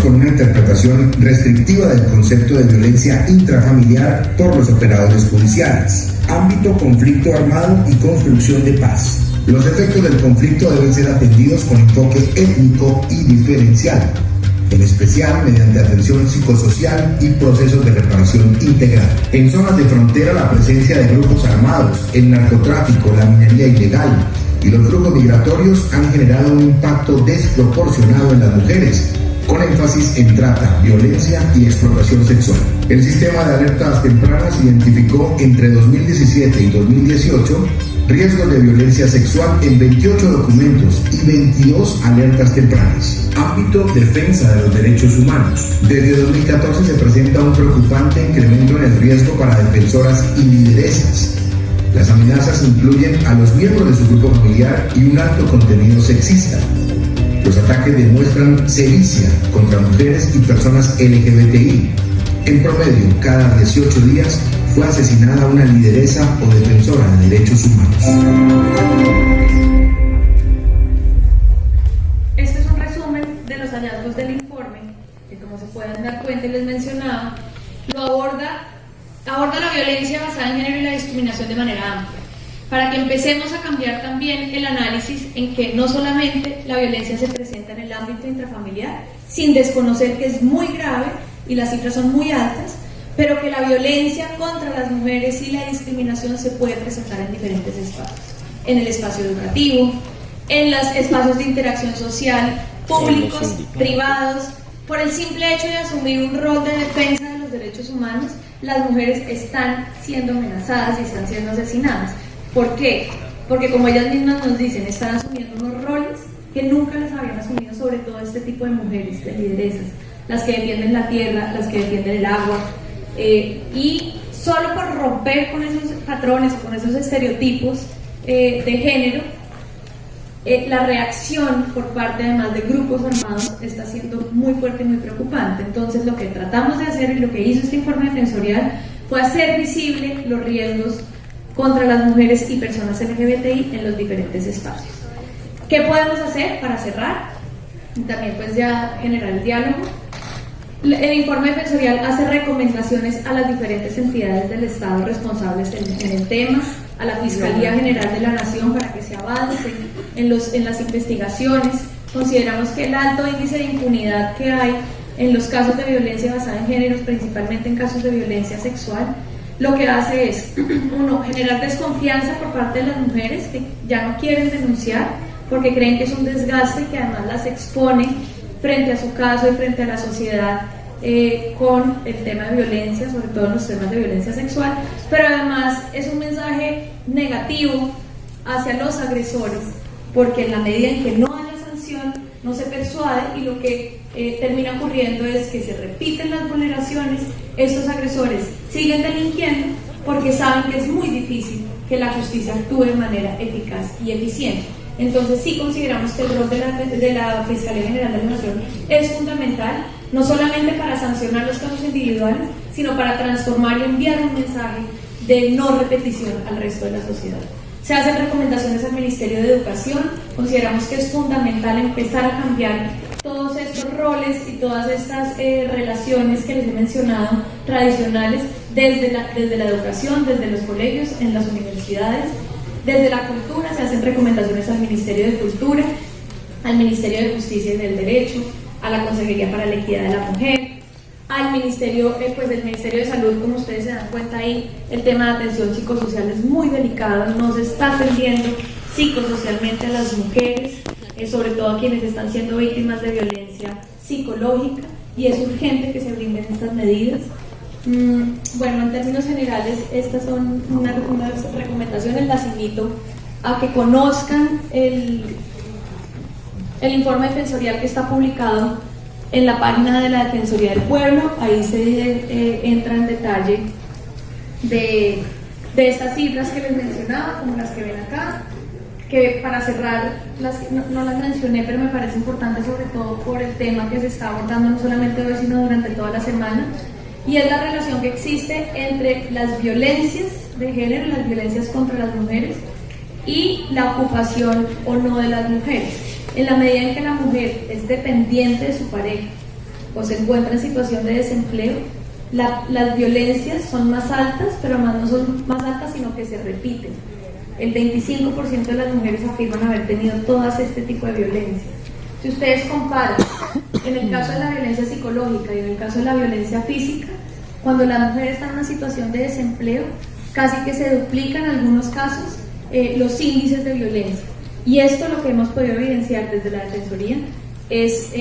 con una interpretación restrictiva del concepto de violencia intrafamiliar por los operadores judiciales. Ámbito: conflicto armado y construcción de paz. Los efectos del conflicto deben ser atendidos con enfoque étnico y diferencial, en especial mediante atención psicosocial y procesos de reparación integral. En zonas de frontera, la presencia de grupos armados, el narcotráfico, la minería ilegal y los flujos migratorios han generado un impacto desproporcionado en las mujeres, con énfasis en trata, violencia y explotación sexual. El sistema de alertas tempranas identificó entre 2017 y 2018 riesgos de violencia sexual en 28 documentos y 22 alertas tempranas. Ámbito: defensa de los derechos humanos. Desde 2014 se presenta un preocupante incremento en el riesgo para defensoras y lideresas. Las amenazas incluyen a los miembros de su grupo familiar y un alto contenido sexista. Los ataques demuestran sevicia contra mujeres y personas LGBTI. En promedio, cada 18 días fue asesinada una lideresa o defensora de derechos humanos. Este es un resumen de los hallazgos del informe, que como se pueden dar cuenta y les mencionaba, aborda la violencia basada en género y la discriminación de manera amplia, para que empecemos a cambiar también el análisis en que no solamente la violencia se presenta en el ámbito intrafamiliar, sin desconocer que es muy grave y las cifras son muy altas, pero que la violencia contra las mujeres y la discriminación se puede presentar en diferentes espacios: en el espacio educativo, en los espacios de interacción social, públicos, privados. Por el simple hecho de asumir un rol de defensa de los derechos humanos, las mujeres están siendo amenazadas y están siendo asesinadas. ¿Por qué? Porque, como ellas mismas nos dicen, están asumiendo unos roles que nunca les habían asumido, sobre todo este tipo de mujeres, de lideresas, las que defienden la tierra, las que defienden el agua, y solo por romper con esos patrones, con esos estereotipos de género, la reacción por parte además de grupos armados está siendo muy fuerte y muy preocupante. Entonces, lo que tratamos de hacer y lo que hizo este informe defensorial fue hacer visible los riesgos contra las mujeres y personas LGBTI en los diferentes espacios. ¿Qué podemos hacer para cerrar? También pues ya generar el diálogo. El informe defensorial hace recomendaciones a las diferentes entidades del Estado responsables en el tema, a la Fiscalía General de la Nación, para que se avance en las investigaciones. Consideramos que el alto índice de impunidad que hay en los casos de violencia basada en géneros, principalmente en casos de violencia sexual, lo que hace es, uno, generar desconfianza por parte de las mujeres que ya no quieren denunciar porque creen que es un desgaste que además las expone frente a su caso y frente a la sociedad con el tema de violencia, sobre todo en los temas de violencia sexual, pero además es un mensaje negativo hacia los agresores, porque en la medida en que no haya sanción, no se persuade, y lo que termina ocurriendo es que se repiten las vulneraciones, estos agresores siguen delinquiendo porque saben que es muy difícil que la justicia actúe de manera eficaz y eficiente. Entonces sí consideramos que el rol de la Fiscalía General de la Nación es fundamental, no solamente para sancionar los casos individuales, sino para transformar y enviar un mensaje de no repetición al resto de la sociedad. Se hacen recomendaciones al Ministerio de Educación. Consideramos que es fundamental empezar a cambiar todos estos roles y todas estas relaciones que les he mencionado, tradicionales, desde la educación, desde los colegios, en las universidades. Desde la cultura se hacen recomendaciones al Ministerio de Cultura, al Ministerio de Justicia y del Derecho, a la Consejería para la Equidad de la Mujer, al Ministerio, del Ministerio de Salud. Como ustedes se dan cuenta ahí, el tema de atención psicosocial es muy delicado, no se está atendiendo psicosocialmente a las mujeres, sobre todo a quienes están siendo víctimas de violencia psicológica, y es urgente que se brinden estas medidas. Bueno, en términos generales, estas son unas recomendaciones. Las invito a que conozcan el informe defensorial que está publicado en la página de la Defensoría del Pueblo. Ahí se entra en detalle de estas cifras que les mencionaba, como las que ven acá, que para cerrar, no las mencioné, pero me parece importante, sobre todo por el tema que se está abordando no solamente hoy, sino durante toda la semana, y es la relación que existe entre las violencias de género, las violencias contra las mujeres, y la ocupación o no de las mujeres. En la medida en que la mujer es dependiente de su pareja o se encuentra en situación de desempleo, las violencias son más altas, pero además no son más altas, sino que se repiten. El 25% de las mujeres afirman haber tenido todas este tipo de violencias. Si ustedes comparan, en el caso de la violencia psicológica y en el caso de la violencia física, cuando la mujer está en una situación de desempleo, casi que se duplican en algunos casos los índices de violencia. Y esto lo que hemos podido evidenciar desde la Defensoría es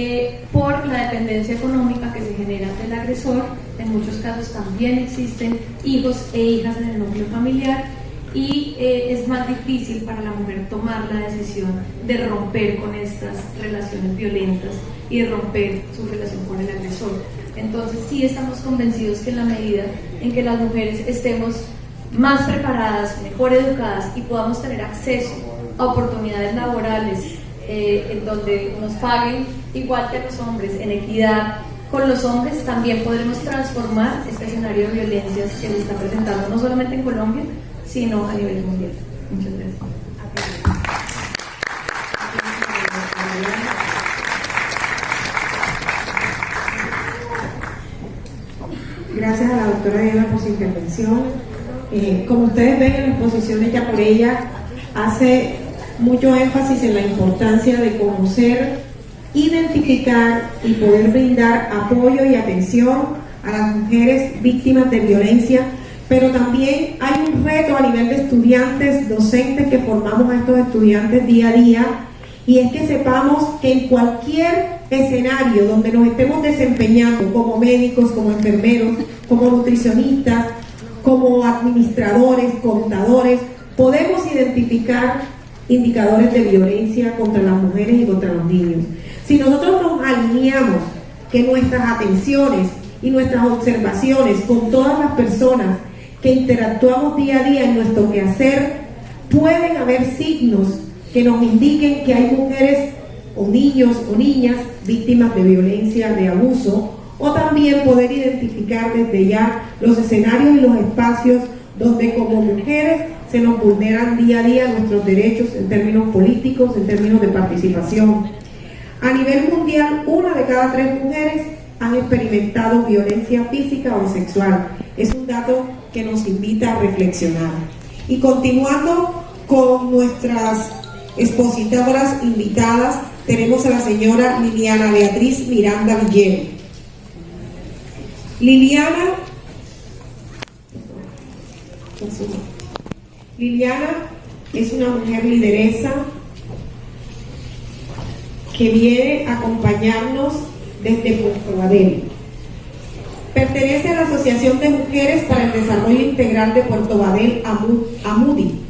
por la dependencia económica que se genera del agresor. En muchos casos también existen hijos e hijas en el núcleo familiar y es más difícil para la mujer tomar la decisión de romper con estas relaciones violentas y de romper su relación con el agresor. Entonces sí estamos convencidos que en la medida en que las mujeres estemos más preparadas, mejor educadas y podamos tener acceso a oportunidades laborales en donde nos paguen igual que a los hombres, en equidad con los hombres, también podremos transformar este escenario de violencias que se está presentando no solamente en Colombia, sino a nivel mundial. Muchas gracias. Gracias a la doctora Diana por su intervención. Como ustedes ven en la exposición hecha por ella, hace mucho énfasis en la importancia de conocer, identificar y poder brindar apoyo y atención a las mujeres víctimas de violencia, pero también hay un reto a nivel de estudiantes, docentes que formamos a estos estudiantes día a día, y es que sepamos que en cualquier escenario donde nos estemos desempeñando como médicos, como enfermeros, como nutricionistas, como administradores, contadores, podemos identificar indicadores de violencia contra las mujeres y contra los niños. Si nosotros nos alineamos que nuestras atenciones y nuestras observaciones con todas las personas que interactuamos día a día en nuestro quehacer, pueden haber signos que nos indiquen que hay mujeres o niños o niñas víctimas de violencia, de abuso, o también poder identificar desde ya los escenarios y los espacios donde como mujeres se nos vulneran día a día nuestros derechos en términos políticos, en términos de participación. A nivel mundial, 1 de cada 3 mujeres han experimentado violencia física o sexual. Es un dato que nos invita a reflexionar. Y continuando con nuestras expositoras invitadas, tenemos a la señora Liliana Beatriz Miranda Villero. Liliana es una mujer lideresa que viene a acompañarnos desde Puerto Badel. Pertenece a la Asociación de Mujeres para el Desarrollo Integral de Puerto Badel, AMUDI,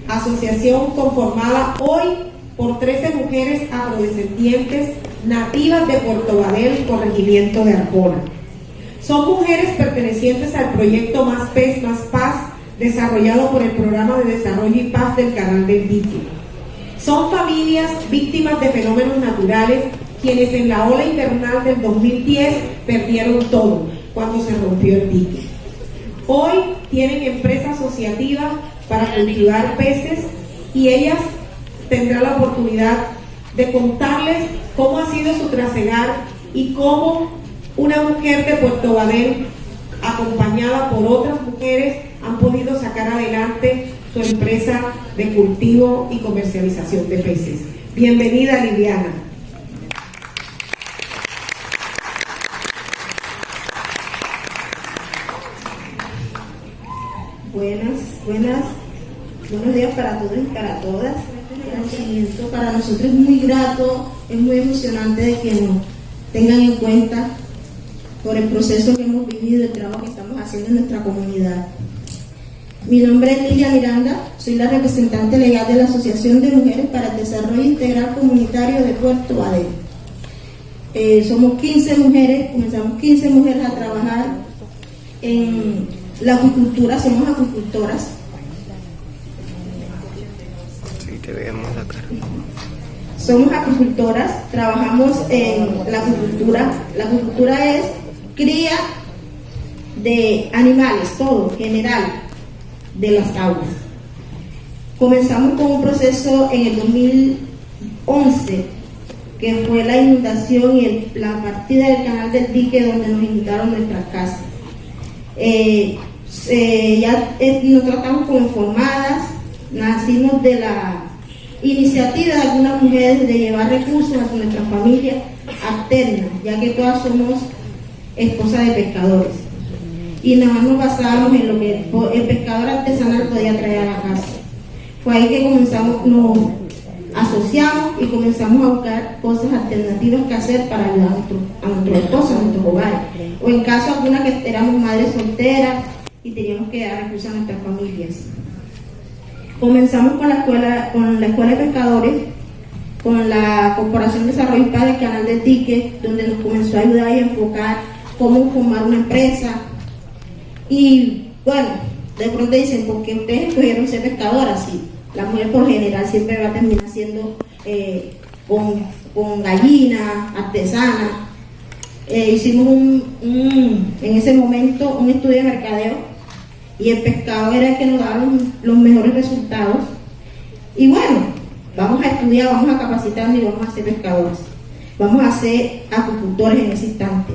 asociación conformada hoy por 13 mujeres afrodescendientes nativas de Puerto Badel, corregimiento de Arjona. Son mujeres pertenecientes al proyecto Más Pez, Más Paz, desarrollado por el Programa de Desarrollo y Paz del Canal del Dique. Son familias víctimas de fenómenos naturales, quienes en la ola invernal del 2010 perdieron todo cuando se rompió el dique. Hoy tienen empresa asociativa para cultivar peces y ellas tendrán la oportunidad de contarles cómo ha sido su trasegar y cómo una mujer de Puerto Badel, acompañada por otras mujeres, han podido sacar adelante su empresa de cultivo y comercialización de peces. Bienvenida, Liliana. Buenos días para todos y para todas. Para nosotros es muy grato, es muy emocionante de que nos tengan en cuenta por el proceso que hemos vivido, el trabajo que estamos haciendo en nuestra comunidad. Mi nombre es Lilia Miranda, soy la representante legal de la Asociación de Mujeres para el Desarrollo Integral Comunitario de Puerto Badel. Somos 15 mujeres, comenzamos 15 mujeres a trabajar en la acuicultura, somos acuicultoras. Somos acuicultoras, trabajamos en la acuicultura. La acuicultura es cría de animales, todo, general, de las aguas. Comenzamos con un proceso en el 2011 que fue la inundación y la partida del canal del dique donde nos inundaron nuestras casas. Nos tratamos como informadas, nacimos de la iniciativa de algunas mujeres de llevar recursos a nuestra familia alterna, ya que todas somos esposas de pescadores. Y nada más nos basábamos en lo que el pescador artesanal podía traer a la casa. Fue ahí que comenzamos, nos asociamos y comenzamos a buscar cosas alternativas que hacer para ayudar a nuestros esposos, a nuestros hogares. O en caso alguna que éramos madres solteras y teníamos que dar recursos a nuestras familias. Comenzamos con la escuela de pescadores, con la Corporación de Desarrollo y Paz del Canal del Dique, donde nos comenzó a ayudar y enfocar cómo formar una empresa. Y bueno, de pronto dicen, ¿por qué ustedes escogieron ser pescadoras? Sí, la mujer por general siempre va a terminar siendo con gallina, artesana. Hicimos en ese momento un estudio de mercadeo y el pescado era el que nos daba los mejores resultados. Y bueno, vamos a estudiar, vamos a capacitarnos y vamos a ser pescadores. Vamos a ser acuicultores en ese instante.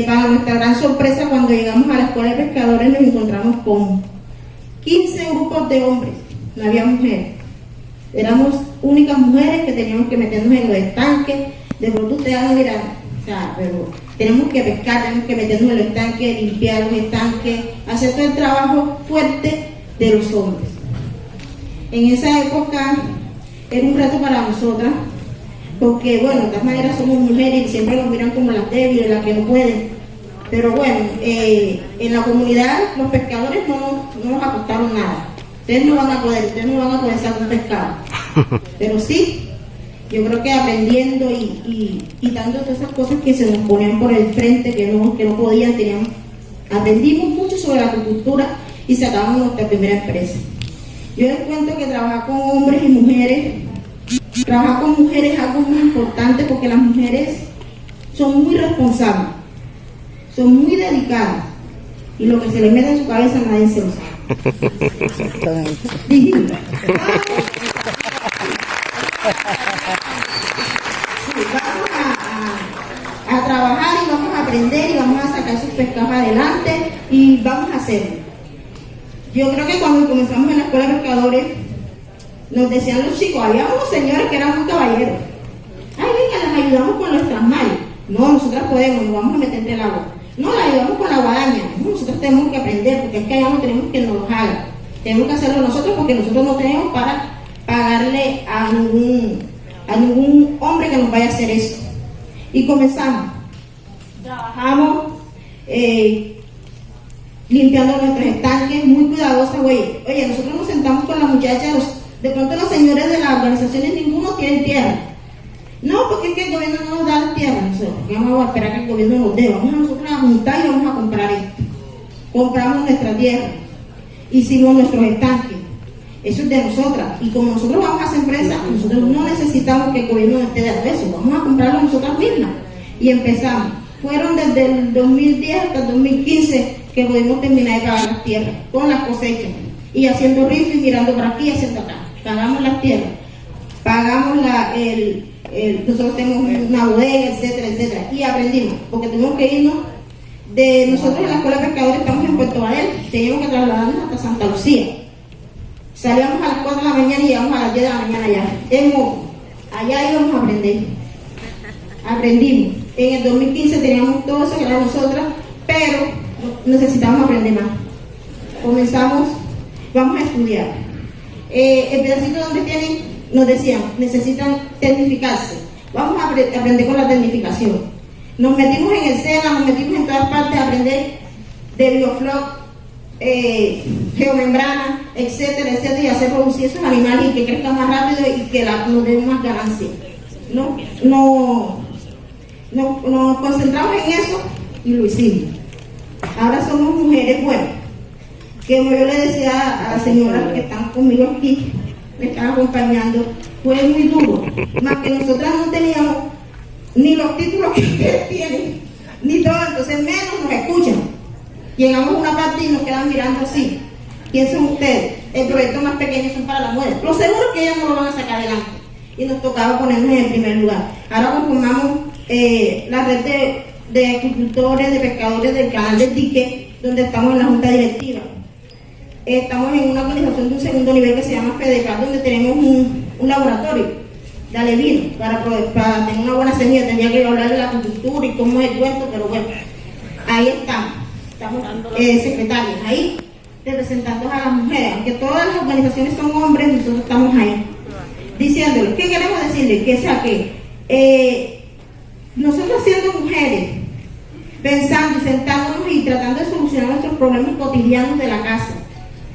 Para nuestra gran sorpresa, cuando llegamos a la escuela de pescadores nos encontramos con 15 grupos de hombres, no había mujeres. Éramos únicas mujeres que teníamos que meternos en los estanques. De pronto ustedes van a mirar, o sea, pero tenemos que pescar, tenemos que meternos en los estanques, limpiar los estanques, hacer todo el trabajo fuerte de los hombres. En esa época era un reto para nosotras, porque bueno, de todas maneras somos mujeres y siempre nos miran como las débiles, las que no pueden. Pero bueno, en la comunidad los pescadores no nos apostaron nada. Ustedes no van a poder sacar un pescado. Pero sí, yo creo que aprendiendo y dando todas esas cosas que se nos ponían por el frente, que no podían, aprendimos mucho sobre la acuicultura y sacamos nuestra primera empresa. Yo les cuento que trabajar con hombres y mujeres, trabajar con mujeres es algo muy importante porque las mujeres son muy responsables, son muy dedicadas y lo que se les mete en su cabeza nadie se lo sabe. Vamos a trabajar y vamos a aprender y vamos a sacar sus pescados adelante y vamos a hacerlo. Yo creo que cuando comenzamos en la escuela de pescadores nos decían los chicos, había unos señores que eran muy caballeros. Ay, venga, les ayudamos con nuestras mallas. No, nosotras podemos, nos vamos a meter entre el agua. No, la ayudamos con la guadaña. No, nosotros tenemos que aprender, porque es que allá no tenemos que nos los hagan. Tenemos que hacerlo nosotros porque nosotros no tenemos para pagarle a ningún hombre que nos vaya a hacer eso. Y comenzamos. Trabajamos limpiando nuestros estanques, muy cuidadosas, güey. Oye, nosotros nos sentamos con las muchachas, de pronto los señores de las organizaciones, ninguno tiene tierra. No, porque es que el gobierno no nos da la tierra. Nosotros vamos a esperar que el gobierno nos dé. Vamos a nosotros a juntar y vamos a comprar esto. Compramos nuestra tierra, hicimos nuestros estanques. Eso es de nosotras. Y como nosotros vamos a hacer empresa, nosotros no necesitamos que el gobierno nos esté dando eso. Vamos a comprarlo nosotras mismas. Y empezamos. Fueron desde el 2010 hasta el 2015 que pudimos terminar de pagar las tierras con las cosechas. Y haciendo rifles, mirando por aquí y haciendo acá. Pagamos las tierras. Pagamos nosotros tenemos una bodega, etcétera, etcétera. Y aprendimos, porque tuvimos que irnos de nosotros en la escuela de pescadores, estamos en Puerto Valel, teníamos que trasladarnos hasta Santa Lucía. Salíamos a las 4 de la mañana y llegamos a las 10 de la mañana allá. Allá íbamos a aprender. Aprendimos. En el 2015 teníamos todo eso que era nosotras, pero necesitábamos aprender más. Comenzamos, vamos a estudiar. El pedacito donde nos decían, necesitan tecnificarse. Vamos a aprender con la tecnificación. Nos metimos en el SENA, nos metimos en todas partes a aprender de biofloc, geomembrana, etcétera, etcétera, y hacer producir esos animales y que crezcan más rápido y que nos den más ganancias. Nos concentramos en eso y lo hicimos. Ahora somos mujeres buenas. Que como yo le decía a las señoras que están conmigo aquí, me están acompañando, fue muy duro. Más que nosotras no teníamos ni los títulos que ustedes tienen, ni todo, entonces menos nos escuchan. Llegamos a una parte y nos quedan mirando así. ¿Quién son ustedes? El proyecto más pequeño son para las mujeres. Lo seguro que ellas no lo van a sacar adelante. y nos tocaba ponernos en el primer lugar. Ahora conformamos la red de agricultores, de pescadores del canal del dique, donde estamos en la junta directiva. Estamos en una organización de un segundo nivel que se llama FEDECAR, donde tenemos un laboratorio de alevino para tener una buena semilla. Tenía que hablar de la agricultura y cómo es el cuento, pero bueno, ahí estamos secretarios ahí representando a las mujeres, aunque todas las organizaciones son hombres, nosotros estamos ahí diciéndoles, ¿qué queremos decirles? Que nosotros siendo mujeres, pensando y sentándonos y tratando de solucionar nuestros problemas cotidianos de la casa,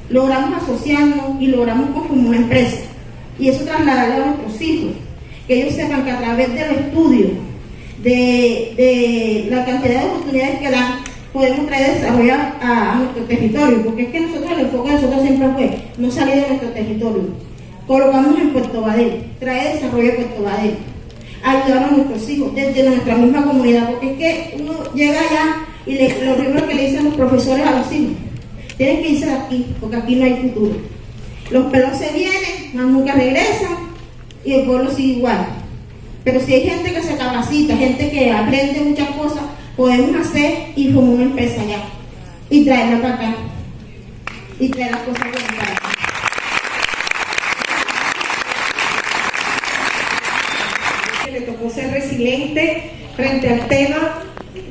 logramos asociarnos y logramos conformar una empresa, y eso trasladarlo a nuestros hijos, que ellos sepan que a través del estudio de la cantidad de oportunidades que dan, podemos traer desarrollo a nuestro territorio, porque es que nosotros, el enfoque de nosotros siempre fue no salir de nuestro territorio, colocarnos en Puerto Badel, traer desarrollo a Puerto Badel, ayudar a nuestros hijos desde nuestra misma comunidad, porque es que uno llega allá y lo primero que le dicen los profesores a los hijos, tienen que irse de aquí, porque aquí no hay futuro. Los pelos se vienen, más nunca regresan, y el pueblo sigue igual. Pero si hay gente que se capacita, gente que aprende muchas cosas, podemos hacer y formar una empresa allá, y traerla para acá, y traer las cosas buenas para acá. Le tocó ser resiliente frente al tema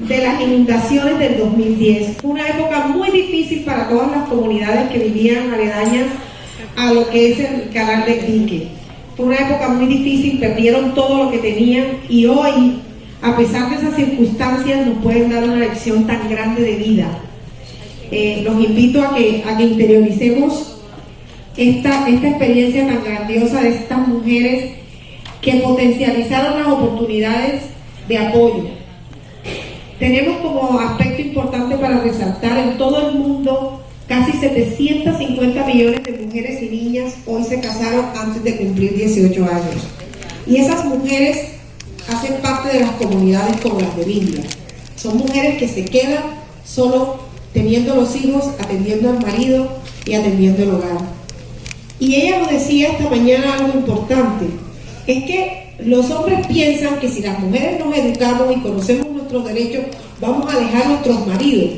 de las inundaciones del 2010. Fue una época muy difícil para todas las comunidades que vivían aledañas a lo que es el canal del dique. Fue una época muy difícil, perdieron todo lo que tenían, y hoy, a pesar de esas circunstancias, nos pueden dar una lección tan grande de vida. Los invito a que interioricemos esta experiencia tan grandiosa de estas mujeres que potencializaron las oportunidades de apoyo. Tenemos como aspecto importante para resaltar: en todo el mundo casi 750 millones de mujeres y niñas hoy se casaron antes de cumplir 18 años. Y esas mujeres hacen parte de las comunidades como las de Biblia. Son mujeres que se quedan solo teniendo los hijos, atendiendo al marido y atendiendo el hogar. Y ella nos decía esta mañana algo importante: es que los hombres piensan que si las mujeres nos educamos y conocemos nuestros derechos, vamos a dejar a nuestros maridos.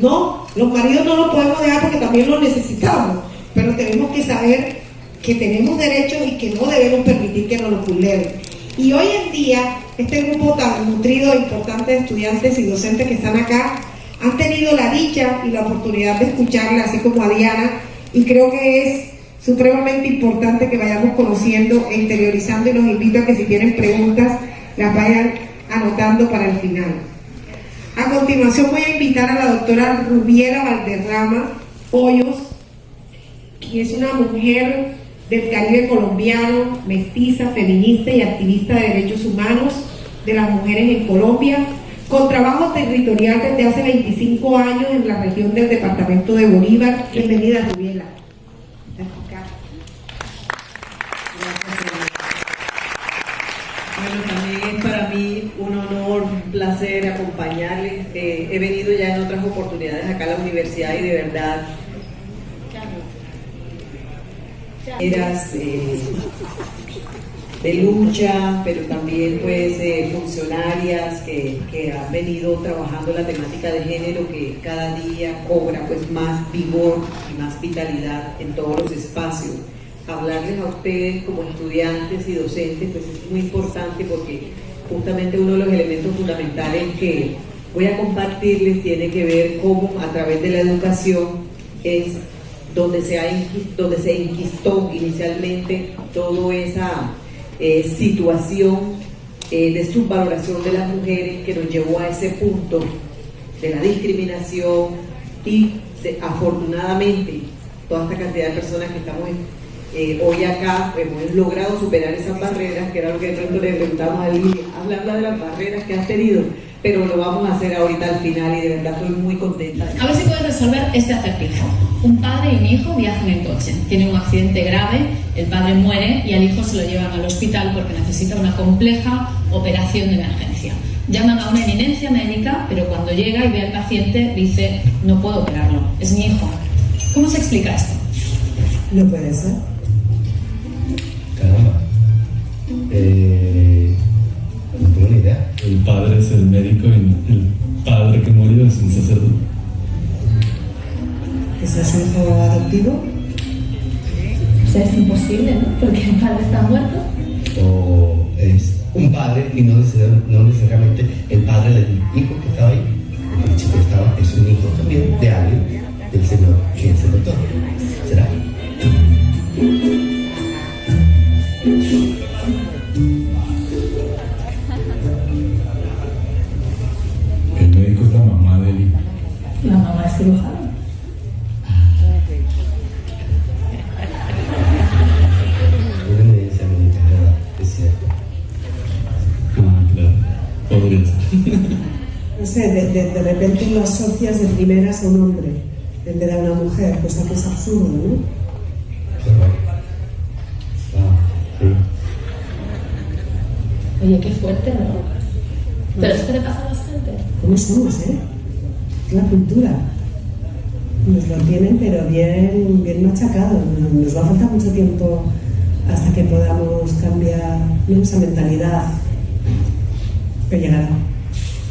No, los maridos no los podemos dejar porque también los necesitamos, pero tenemos que saber que tenemos derechos y que no debemos permitir que nos los vulneren. Y hoy en día, este grupo tan nutrido e importante de estudiantes y docentes que están acá han tenido la dicha y la oportunidad de escucharla, así como a Diana, y creo que es supremamente importante que vayamos conociendo e interiorizando, y los invito a que si tienen preguntas las vayan anotando para el final. A continuación voy a invitar a la doctora Rubiela Valderrama Hoyos, que es una mujer del Caribe colombiano, mestiza, feminista y activista de derechos humanos de las mujeres en Colombia, con trabajo territorial desde hace 25 años en la región del departamento de Bolívar. Bienvenida, Rubiela. Bueno, también es para mí un honor, un placer acompañarles. He venido ya en otras oportunidades acá a la universidad y de verdad eras de lucha, pero también pues funcionarias que han venido trabajando la temática de género, que cada día cobra pues más vigor y más vitalidad en todos los espacios. Hablarles a ustedes como estudiantes y docentes pues es muy importante, porque justamente uno de los elementos fundamentales que voy a compartirles tiene que ver cómo a través de la educación es donde se enquistó inicialmente toda esa situación de subvaloración de las mujeres, que nos llevó a ese punto de la discriminación, y afortunadamente toda esta cantidad de personas que estamos hoy acá hemos logrado superar esas barreras, que era lo que de pronto le preguntamos a Lidia, habla de las barreras que has tenido, pero lo vamos a hacer ahorita al final, y de verdad estoy muy contenta. A ver si puedes resolver este acertijo. Un padre y un hijo viajan en coche, tienen un accidente grave, el padre muere y al hijo se lo llevan al hospital porque necesita una compleja operación de emergencia. Llaman a una eminencia médica, pero cuando llega y ve al paciente dice: no puedo operarlo, es mi hijo. ¿Cómo se explica esto? No puede ser. Caramba. No tengo ni idea. El padre es el médico y el padre que murió es un sacerdote. ¿Es su hijo adoptivo? O sea, es imposible, ¿no? Porque el padre está muerto. O es un padre y no necesariamente el padre del hijo que estaba ahí. El chico estaba, es un hijo también de alguien, del Señor, que es el doctor. ¿Será? El médico es la mamá del hijo. La mamá es cirujana. Una evidencia médica, ¿verdad? Es cierto. Claro, podría ser. No sé, de repente lo asocias de primeras a un hombre en vez de a una mujer, cosa que es absurdo, ¿no? Sí. Oye, qué fuerte, ¿no? Pero esto le pasa a bastante. ¿Cómo somos, eh? Es la cultura. Nos lo tienen, pero bien machacado. Nos va a faltar mucho tiempo hasta que podamos cambiar esa mentalidad. Pero llegará.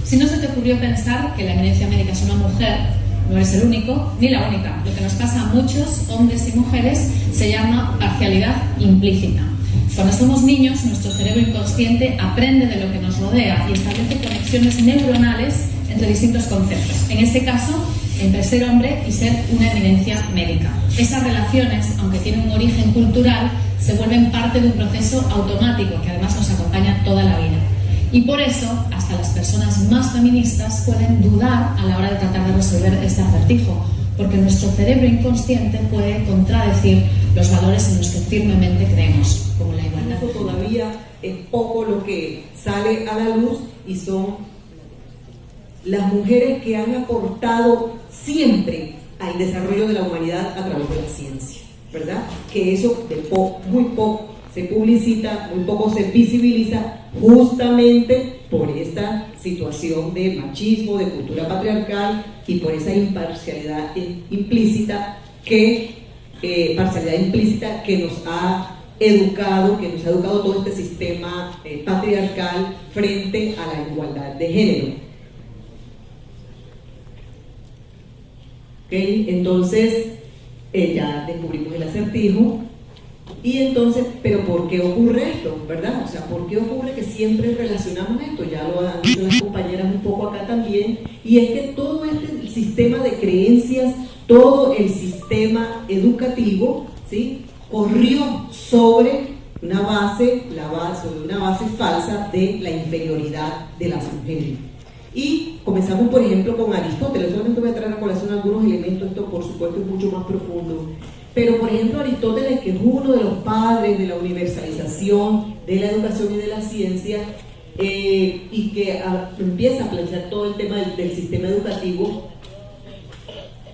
Si no se te ocurrió pensar que la eminencia médica es una mujer, no eres el único ni la única. Lo que nos pasa a muchos hombres y mujeres se llama parcialidad implícita. Cuando somos niños, nuestro cerebro inconsciente aprende de lo que nos rodea y establece conexiones neuronales entre distintos conceptos. En este caso, entre ser hombre y ser una eminencia médica. Esas relaciones, aunque tienen un origen cultural, se vuelven parte de un proceso automático que además nos acompaña toda la vida. Y por eso, hasta las personas más feministas pueden dudar a la hora de tratar de resolver este acertijo, porque nuestro cerebro inconsciente puede contradecir los valores en los que firmemente creemos, como la igualdad. Eso todavía es poco lo que sale a la luz y son las mujeres que han aportado siempre al desarrollo de la humanidad a través de la ciencia, ¿verdad? Que eso muy poco se publicita, muy poco se visibiliza, justamente por esta situación de machismo, de cultura patriarcal y por esa imparcialidad implícita que nos ha educado, todo este sistema patriarcal frente a la igualdad de género. ¿Okay? Entonces, ya descubrimos el acertijo. Y entonces, ¿pero por qué ocurre esto? ¿Verdad? O sea, ¿por qué ocurre que siempre relacionamos esto? Ya lo han dicho las compañeras un poco acá también. Y es que todo este sistema de creencias, todo el sistema educativo, ¿sí?, corrió sobre una base falsa de la inferioridad de las mujeres. Y comenzamos, por ejemplo, con Aristóteles. Solamente voy a traer a colación algunos elementos, esto por supuesto es mucho más profundo. Pero, por ejemplo, Aristóteles, que es uno de los padres de la universalización de la educación y de la ciencia, y que empieza a plantear todo el tema del sistema educativo,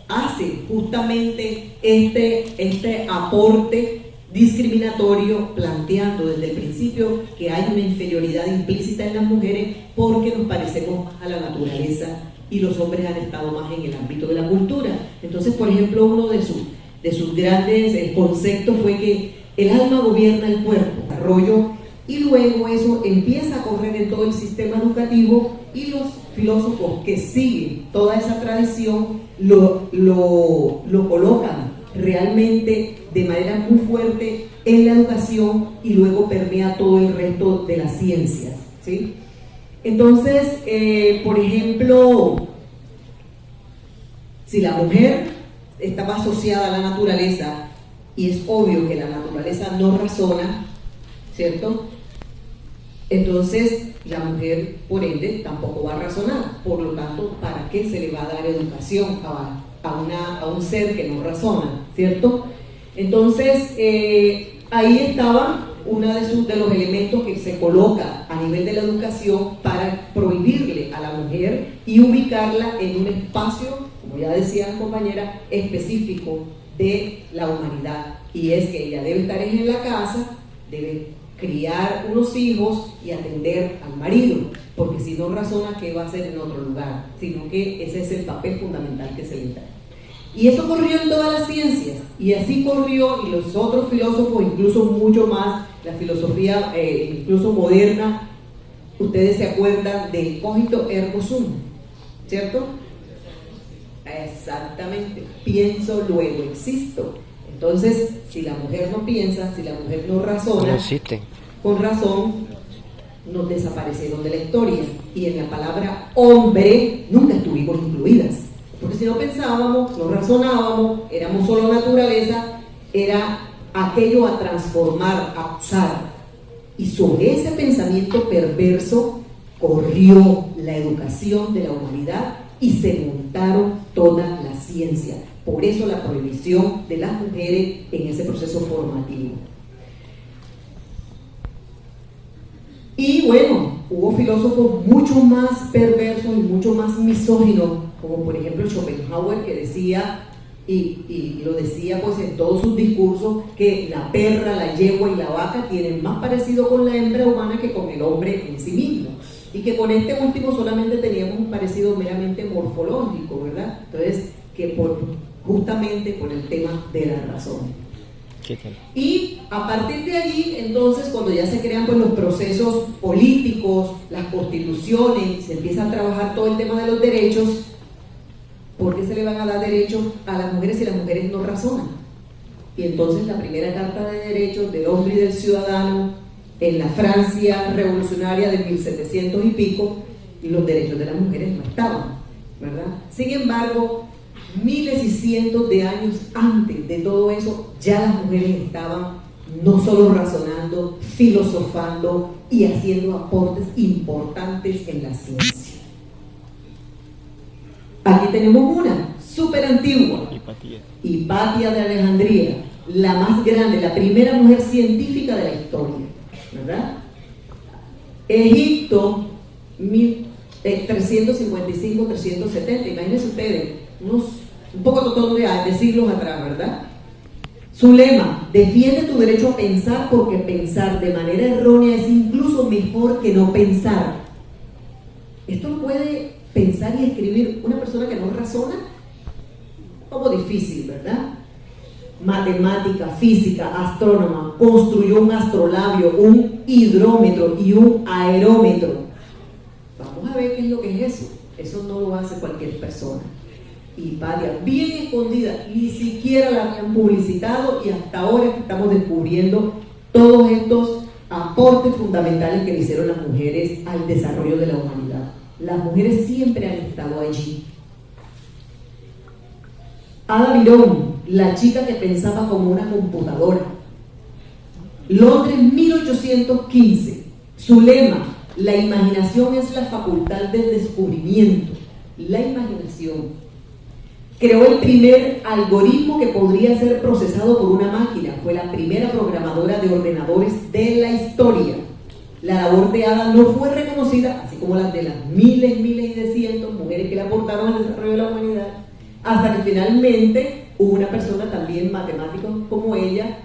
hace justamente este aporte discriminatorio, planteando desde el principio que hay una inferioridad implícita en las mujeres porque nos parecemos más a la naturaleza y los hombres han estado más en el ámbito de la cultura. Entonces, por ejemplo, uno de sus grandes conceptos fue que el alma gobierna el cuerpo, desarrollo, y luego eso empieza a correr en todo el sistema educativo y los filósofos que siguen toda esa tradición lo colocan realmente de manera muy fuerte en la educación y luego permea todo el resto de las ciencias, ¿sí? Entonces, por ejemplo, si la mujer estaba asociada a la naturaleza, y es obvio que la naturaleza no razona, ¿cierto? Entonces la mujer, por ende, tampoco va a razonar. Por lo tanto, ¿para qué se le va a dar educación a un ser que no razona, ¿cierto? Entonces, ahí estaba uno de los elementos que se coloca a nivel de la educación para prohibirle a la mujer y ubicarla en un espacio, como ya decía la compañera, específico de la humanidad, y es que ella debe estar en la casa, debe criar unos hijos y atender al marido, porque si no razona, ¿qué va a hacer en otro lugar? Sino que ese es el papel fundamental que se le da. Y eso corrió en todas las ciencias, y así corrió, y los otros filósofos, incluso mucho más la filosofía incluso moderna, ustedes se acuerdan del cogito ergo sum, ¿cierto? Exactamente, pienso, luego existo. Entonces, si la mujer no piensa, si la mujer no razona, con razón nos desaparecieron de la historia. Y en la palabra hombre nunca estuvimos incluidas, porque si no pensábamos, no razonábamos, éramos solo naturaleza, era aquello a transformar, a usar. Y sobre ese pensamiento perverso corrió la educación de la humanidad y se montaron toda la ciencia. Por eso la prohibición de las mujeres en ese proceso formativo. Y bueno, hubo filósofos mucho más perversos y mucho más misóginos, como por ejemplo Schopenhauer, que decía, y lo decía pues en todos sus discursos, que la perra, la yegua y la vaca tienen más parecido con la hembra humana que con el hombre en sí mismo, y que con este último solamente teníamos un parecido meramente morfológico, ¿verdad? Entonces, que justamente por el tema de la razón. Y a partir de allí, entonces, cuando ya se crean pues los procesos políticos, las constituciones, se empieza a trabajar todo el tema de los derechos. ¿Por qué se le van a dar derechos a las mujeres si las mujeres no razonan? Y entonces la primera Carta de Derechos del Hombre y del Ciudadano en la Francia revolucionaria de 1700 y pico, y los derechos de las mujeres no estaban, ¿verdad? Sin embargo, miles y cientos de años antes de todo eso, ya las mujeres estaban no solo razonando, filosofando y haciendo aportes importantes en la ciencia. Aquí tenemos una, súper antigua, Hipatia de Alejandría, la más grande, la primera mujer científica de la historia, ¿verdad? Egipto, 355-370, imagínense ustedes, un poco de siglos atrás, ¿verdad? Su lema: defiende tu derecho a pensar, porque pensar de manera errónea es incluso mejor que no pensar. Esto lo puede pensar y escribir una persona que no razona. Como difícil, ¿verdad? Matemática, física, astrónoma, construyó un astrolabio, un hidrómetro y un aerómetro. Vamos a ver qué es lo que es eso. Eso no lo hace cualquier persona. Hipatia, bien escondida, ni siquiera la habían publicitado, y hasta ahora estamos descubriendo todos estos aportes fundamentales que le hicieron las mujeres al desarrollo de la humanidad. Las mujeres siempre han estado allí. Ada Byron, la chica que pensaba como una computadora. Londres, 1815. Su lema: la imaginación es la facultad del descubrimiento. La imaginación. Creó el primer algoritmo que podría ser procesado por una máquina. Fue la primera programadora de ordenadores de la historia. La labor de Ada no fue reconocida, así como las de las miles y de cientos mujeres que le aportaron al desarrollo de la humanidad, hasta que finalmente una persona también matemática como ella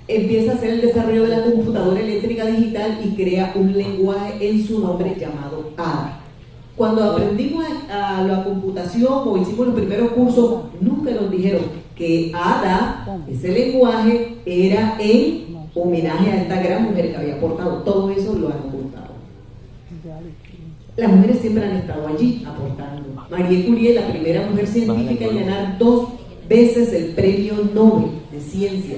empieza a hacer el desarrollo de la computadora eléctrica digital y crea un lenguaje en su nombre llamado Ada. Cuando aprendimos a la computación o hicimos los primeros cursos, nunca nos dijeron que Ada, ese lenguaje, era en homenaje a esta gran mujer que había aportado. Todo eso lo han ocultado. Las mujeres siempre han estado allí aportando. Marie Curie, la primera mujer científica en ganar 2 veces el premio Nobel de Ciencia.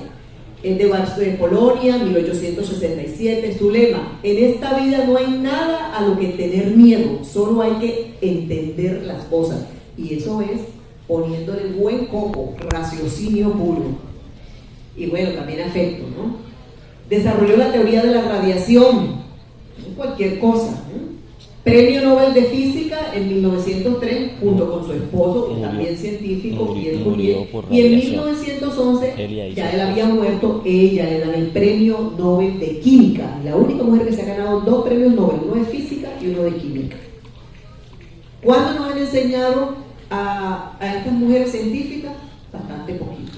Es de Polonia, 1867. Su lema: en esta vida no hay nada a lo que tener miedo, solo hay que entender las cosas. Y eso es poniéndole el buen coco, raciocinio puro. Y bueno, también afecto, ¿no? Desarrolló la teoría de la radiación, cualquier cosa, ¿no? Premio Nobel de Física en 1903, junto con su esposo, también científico, Pierre Curie. Y en 1911, ya él había muerto, ella le dan el Premio Nobel de Química. La única mujer que se ha ganado 2 premios Nobel, uno de Física y uno de Química. ¿Cuándo nos han enseñado a estas mujeres científicas? Bastante poquito.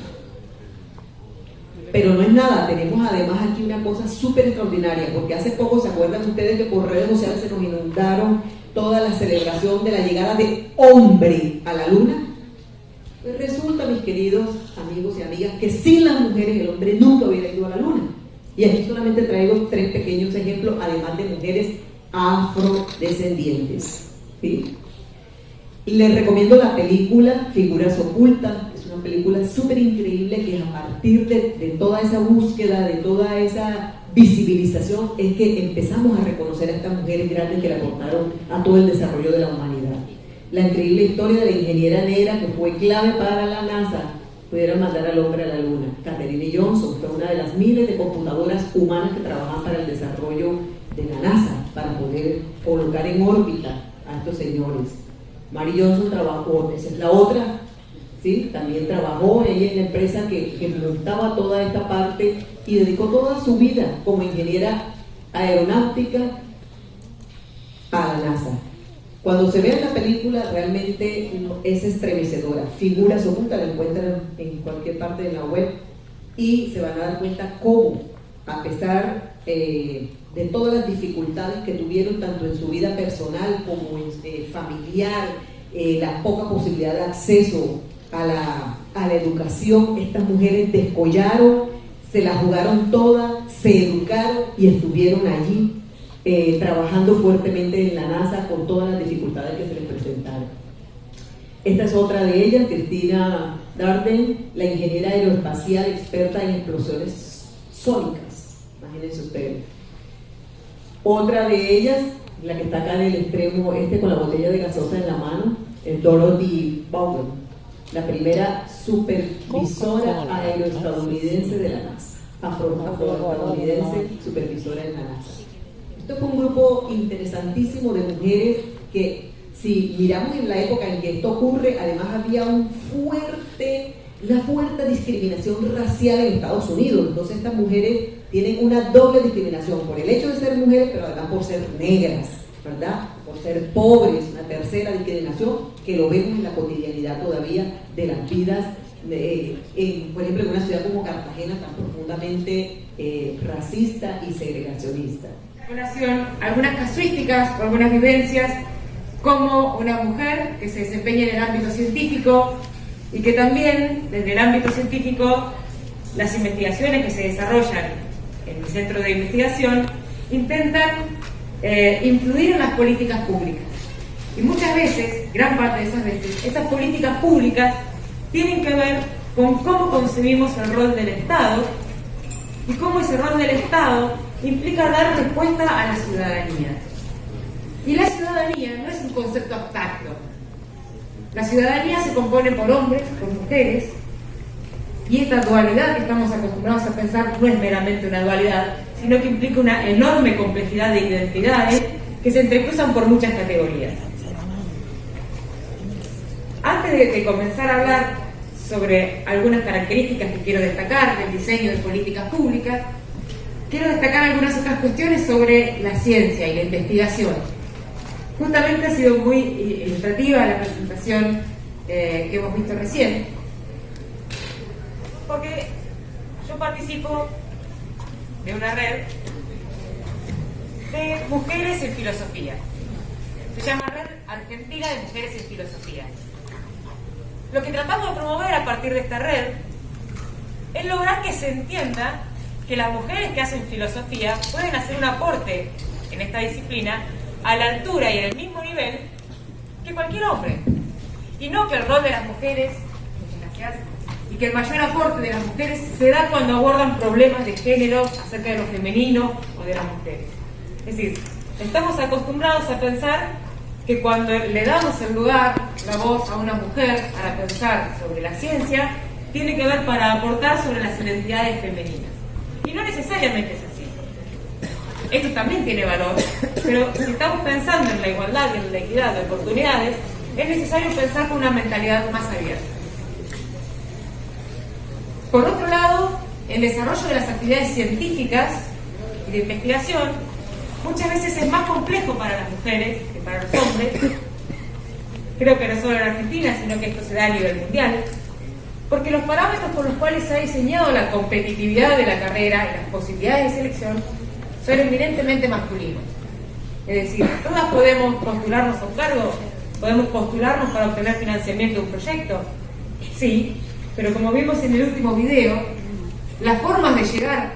Pero no es nada, tenemos además aquí una cosa súper extraordinaria, porque hace poco, ¿se acuerdan ustedes que por redes sociales se nos inundaron toda la celebración de la llegada de hombre a la luna? Pues resulta, mis queridos amigos y amigas, pensaría que sin las mujeres el hombre nunca hubiera ido a la luna. Y aquí solamente traigo 3 pequeños ejemplos, además de mujeres afrodescendientes. ¿Sí? Les recomiendo la película Figuras Ocultas. Es una película súper increíble que a partir de toda esa búsqueda, de toda esa visibilización, es que empezamos a reconocer a estas mujeres grandes que le aportaron a todo el desarrollo de la humanidad. La increíble historia de la ingeniera negra que fue clave para la NASA pudiera mandar al hombre a la luna. Katherine Johnson fue una de las miles de computadoras humanas que trabajan para el desarrollo de la NASA, para poder colocar en órbita a estos señores. Mary Johnson trabajó, esa es la otra, ¿sí? También trabajó ella en la empresa que montaba toda esta parte y dedicó toda su vida como ingeniera aeronáutica a la NASA. Cuando se ve la película realmente es estremecedora. Figuras Ocultas, la encuentran en cualquier parte de la web y se van a dar cuenta cómo, a pesar de todas las dificultades que tuvieron tanto en su vida personal como familiar, la poca posibilidad de acceso a la educación, estas mujeres descollaron, se la jugaron toda, se educaron y estuvieron allí trabajando fuertemente en la NASA con todas las dificultades que se les presentaron. Esta es otra de ellas, Christina Darden, la ingeniera aeroespacial experta en explosiones sónicas. Imagínense ustedes. Otra de ellas, la que está acá en el extremo con la botella de gaseosa en la mano, es Dorothy Vaughan, la primera supervisora aeroestadounidense de la NASA, afroestadounidense supervisora en la NASA. Esto fue un grupo interesantísimo de mujeres que, si miramos en la época en que esto ocurre, además había una fuerte discriminación racial en Estados Unidos. Entonces estas mujeres tienen una doble discriminación por el hecho de ser mujeres, pero además por ser negras, ¿verdad? Por ser pobres, una tercera discriminación que lo vemos en la cotidianidad todavía de las vidas, por ejemplo, en una ciudad como Cartagena tan profundamente racista y segregacionista. Algunas casuísticas o algunas vivencias, como una mujer que se desempeña en el ámbito científico y que también desde el ámbito científico las investigaciones que se desarrollan en mi centro de investigación intentan influir en las políticas públicas. Y muchas veces, gran parte de esas veces, esas políticas públicas tienen que ver con cómo concebimos el rol del Estado y cómo ese rol del Estado implica dar respuesta a la ciudadanía. Y la ciudadanía no es un concepto abstracto. La ciudadanía se compone por hombres, por mujeres, y esta dualidad que estamos acostumbrados a pensar no es meramente una dualidad, sino que implica una enorme complejidad de identidades que se entrecruzan por muchas categorías. Antes de comenzar a hablar sobre algunas características que quiero destacar del diseño de políticas públicas, quiero destacar algunas otras cuestiones sobre la ciencia y la investigación. Justamente ha sido muy ilustrativa la presentación que hemos visto recién, porque yo participo de una red de mujeres en filosofía. Se llama Red Argentina de Mujeres en Filosofía. Lo que tratamos de promover a partir de esta red es lograr que se entienda que las mujeres que hacen filosofía pueden hacer un aporte en esta disciplina a la altura y en el mismo nivel que cualquier hombre. Y no que el rol de las mujeres, y que el mayor aporte de las mujeres se da cuando abordan problemas de género acerca de lo femenino o de las mujeres. Es decir, estamos acostumbrados a pensar que cuando le damos el lugar, la voz a una mujer para pensar sobre la ciencia, tiene que ver para aportar sobre las identidades femeninas. Y no necesariamente es así. Esto también tiene valor, pero si estamos pensando en la igualdad y en la equidad de oportunidades, es necesario pensar con una mentalidad más abierta. Por otro lado, el desarrollo de las actividades científicas y de investigación muchas veces es más complejo para las mujeres que para los hombres. Creo que no solo en Argentina, sino que esto se da a nivel mundial, porque los parámetros por los cuales se ha diseñado la competitividad de la carrera y las posibilidades de selección son eminentemente masculinos. Es decir, todas podemos postularnos a un cargo, podemos postularnos para obtener financiamiento de un proyecto, sí, pero como vimos en el último video, las formas de llegar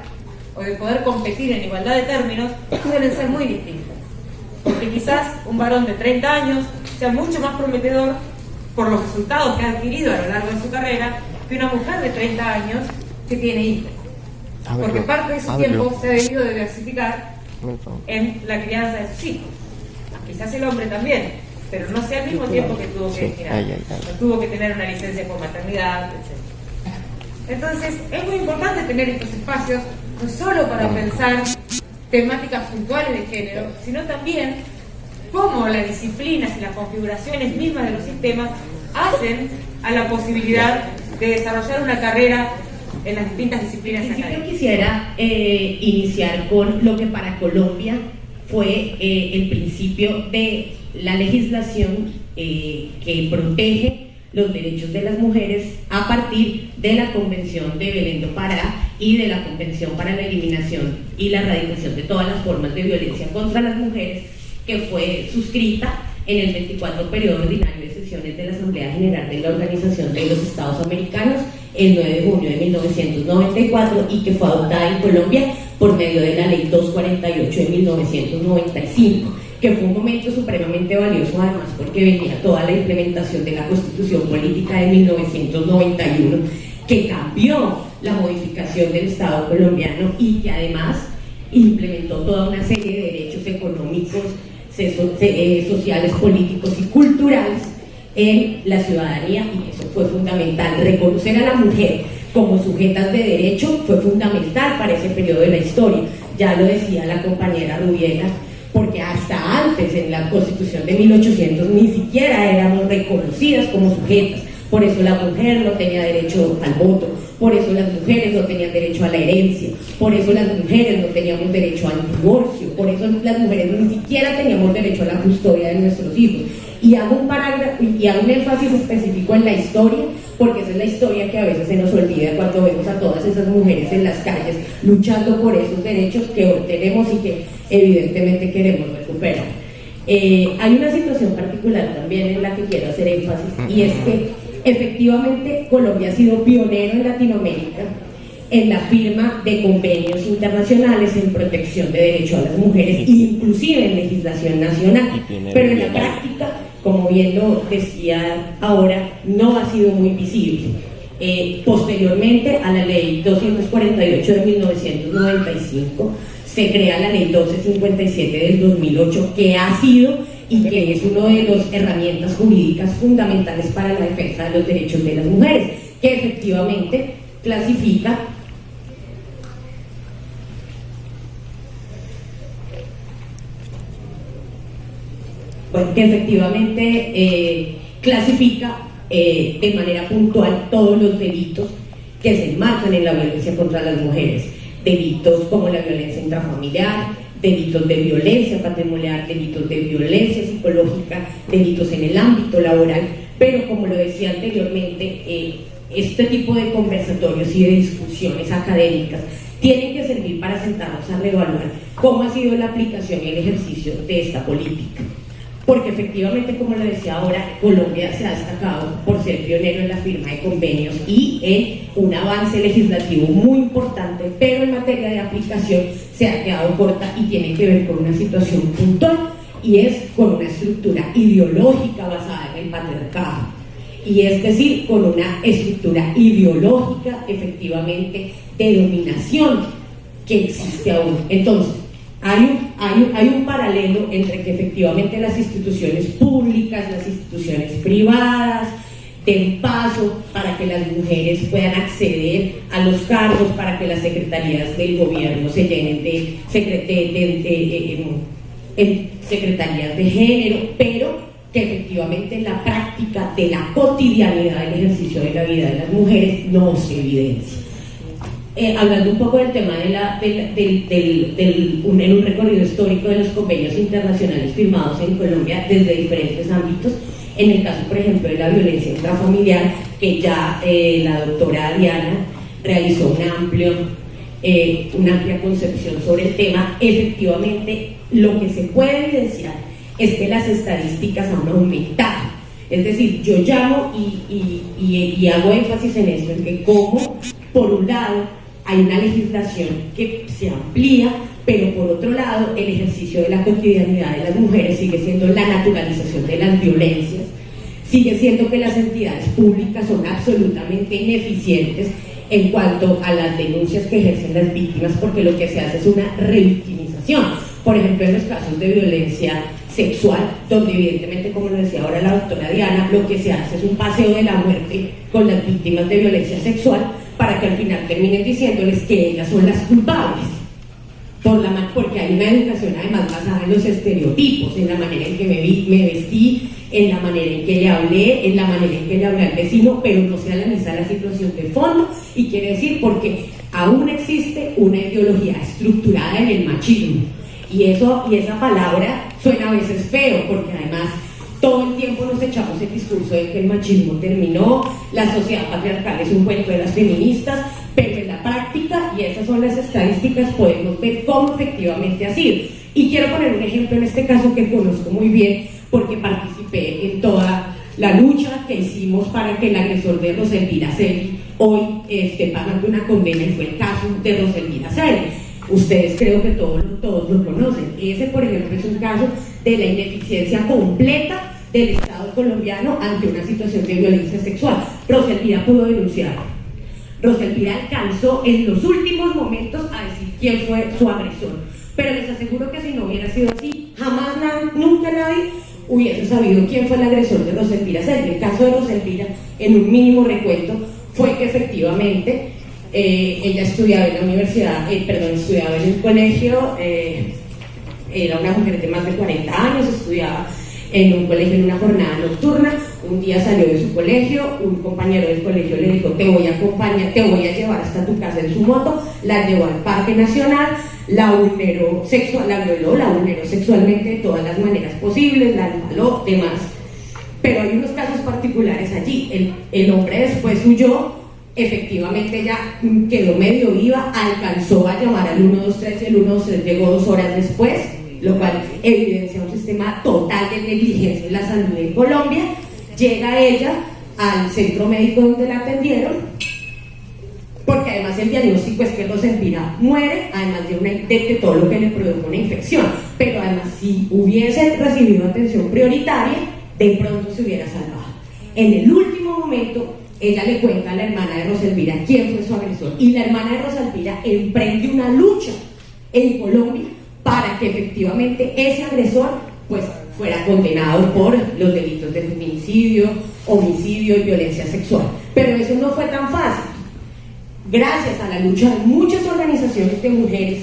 o de poder competir en igualdad de términos suelen ser muy distintas. Porque quizás un varón de 30 años sea mucho más prometedor por los resultados que ha adquirido a lo largo de su carrera que una mujer de 30 años que tiene hijos. Porque parte de su tiempo se ha debido de diversificar en la crianza de sus hijos. Quizás el hombre también, pero no sea al mismo tiempo que tuvo que girar, no tuvo que tener una licencia por maternidad, etc. Entonces, es muy importante tener estos espacios, no solo para pensar temáticas puntuales de género, sino también cómo las disciplinas y las configuraciones mismas de los sistemas hacen a la posibilidad de desarrollar una carrera en las distintas disciplinas académicas. Yo quisiera iniciar con lo que para Colombia fue el principio de la legislación que protege los derechos de las mujeres a partir de la Convención de Belén do Pará y de la Convención para la Eliminación y la Erradicación de todas las formas de violencia contra las mujeres, que fue suscrita en el 24 periodo ordinario de sesiones de la Asamblea General de la Organización de los Estados Americanos el 9 de junio de 1994 y que fue adoptada en Colombia por medio de la Ley 248 de 1995, que fue un momento supremamente valioso además porque venía toda la implementación de la Constitución Política de 1991, que cambió la modificación del Estado colombiano y que además implementó toda una serie de derechos económicos, sociales, políticos y culturales en la ciudadanía, y eso fue fundamental. Reconocer a la mujer como sujetas de derecho fue fundamental para ese periodo de la historia. Ya lo decía la compañera Rubiela, porque hasta antes en la Constitución de 1800 ni siquiera éramos reconocidas como sujetas. Por eso la mujer no tenía derecho al voto, por eso las mujeres no tenían derecho a la herencia, por eso las mujeres no teníamos derecho al divorcio, por eso las mujeres ni siquiera teníamos derecho a la custodia de nuestros hijos. Y hago un parágrafo y hago un énfasis específico en la historia, porque esa es la historia que a veces se nos olvida cuando vemos a todas esas mujeres en las calles luchando por esos derechos que hoy tenemos y que evidentemente queremos recuperar. Hay una situación particular también en la que quiero hacer énfasis, y es que efectivamente Colombia ha sido pionero en Latinoamérica en la firma de convenios internacionales en protección de derechos a las mujeres, inclusive en legislación nacional, pero en la práctica, como bien lo decía ahora, no ha sido muy visible. Posteriormente a la ley 248 de 1995 se crea la ley 1257 del 2008, que ha sido y que es una de las herramientas jurídicas fundamentales para la defensa de los derechos de las mujeres, que efectivamente clasifica de manera puntual todos los delitos que se enmarcan en la violencia contra las mujeres, delitos como la violencia intrafamiliar, delitos de violencia patrimonial, delitos de violencia psicológica, delitos en el ámbito laboral, pero como lo decía anteriormente, este tipo de conversatorios y de discusiones académicas tienen que servir para sentarnos a reevaluar cómo ha sido la aplicación y el ejercicio de esta política. Porque efectivamente, como lo decía ahora, Colombia se ha destacado por ser pionero en la firma de convenios y en un avance legislativo muy importante, pero en materia de aplicación se ha quedado corta y tiene que ver con una situación puntual, y es con una estructura ideológica basada en el patriarcado, y es decir, con una estructura ideológica efectivamente de dominación que existe aún. Entonces, hay un paralelo entre que efectivamente las instituciones públicas, las instituciones privadas den paso para que las mujeres puedan acceder a los cargos, para que las secretarías del gobierno se llenen de secretarías de género, pero que efectivamente en la práctica de la cotidianidad del ejercicio de la vida de las mujeres no se evidencia. Hablando un poco del tema en un recorrido histórico de los convenios internacionales firmados en Colombia desde diferentes ámbitos, en el caso, por ejemplo, de la violencia intrafamiliar, que ya la doctora Diana realizó una amplia concepción sobre el tema, efectivamente lo que se puede evidenciar es que las estadísticas han aumentado. Es decir, yo llamo y hago énfasis en esto, en que como, por un lado, hay una legislación que se amplía, pero por otro lado, el ejercicio de la cotidianidad de las mujeres sigue siendo la naturalización de las violencias, sigue siendo que las entidades públicas son absolutamente ineficientes en cuanto a las denuncias que ejercen las víctimas, porque lo que se hace es una revictimización. Por ejemplo, en los casos de violencia sexual, donde evidentemente, como lo decía ahora la doctora Diana, lo que se hace es un paseo de la muerte con las víctimas de violencia sexual para que al final terminen diciéndoles que ellas son las culpables, porque hay una educación además basada en los estereotipos, en la manera en que me vestí, en la manera en que le hablé, en la manera en que le hablé al vecino, pero no se analiza la situación de fondo, y quiere decir porque aún existe una ideología estructurada en el machismo, y esa palabra suena a veces feo, porque además todo el tiempo nos echamos el discurso de que el machismo terminó, la sociedad patriarcal es un cuento de las feministas, pero en la práctica, y esas son las estadísticas, podemos ver cómo efectivamente ha sido. Y quiero poner un ejemplo en este caso que conozco muy bien, porque participé en toda la lucha que hicimos para que el agresor de Roselvira Celi hoy esté pagando una condena, y fue el caso de Roselvira Celi. Ustedes creo que todos lo conocen. Ese, por ejemplo, es un caso de la ineficiencia completa del Estado colombiano ante una situación de violencia sexual. Roselvira pudo denunciar. Roselvira alcanzó en los últimos momentos a decir quién fue su agresor. Pero les aseguro que si no hubiera sido así, jamás, nunca nadie hubiese sabido quién fue el agresor de Roselvira Celi. El caso de Roselvira, en un mínimo recuento, fue que efectivamente ella estudiaba en la universidad, estudiaba en el colegio, era una mujer de más de 40 años, estudiaba en un colegio en una jornada nocturna. Un día salió de su colegio, un compañero del colegio le dijo: te voy a acompañar, te voy a llevar hasta tu casa en su moto. La llevó al Parque Nacional, la violó sexualmente de todas las maneras posibles, la empaló, demás. Pero hay unos casos particulares allí. El hombre después huyó, efectivamente ella quedó medio viva, alcanzó a llamar al 123 y el 123 llegó 2 horas después, lo cual evidencia un sistema total de negligencia en la salud en Colombia. Llega ella al centro médico donde la atendieron, porque además el diagnóstico es que Roselvira muere, además de todo lo que le produjo una infección, pero además si hubiese recibido atención prioritaria, de pronto se hubiera salvado. En el último momento, ella le cuenta a la hermana de Roselvira quién fue su agresor, y la hermana de Roselvira emprende una lucha en Colombia para que efectivamente ese agresor pues fuera condenado por los delitos de feminicidio, homicidio y violencia sexual. Pero eso no fue tan fácil. Gracias a la lucha de muchas organizaciones de mujeres,